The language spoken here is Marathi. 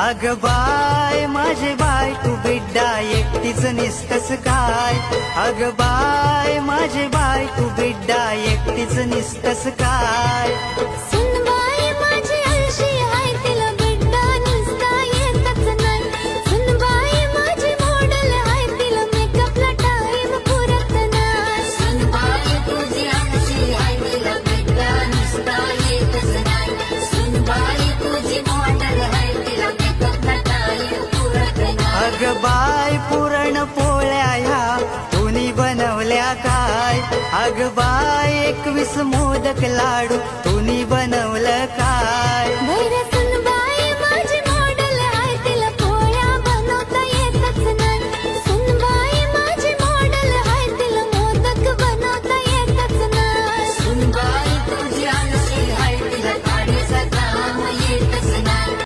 अग बाय माझे बाय तू बिड्डा एकटीच निसतस काय. अग बाय माझे बाय तू बिड्डा एकटीच निसतस काय. सुनबाई माझी आळशी हाय तिला बिड्डा निसता येतच नाही. सुनबाई माझी मॉडेल हाय तिला मेकअपला टाइम पुरत नाही. सुनबाई तुझी आळशी हाय तिला बिड्डा निसता येतच नाही. सुनबाई तुझी मॉडेल हाय तिला मेकअपला टाइम पुरत नाही. अग बाय पुरण पोळ्या ह्या तुम्ही बनवल्या काय. अग बाय 21 मोदक लाडू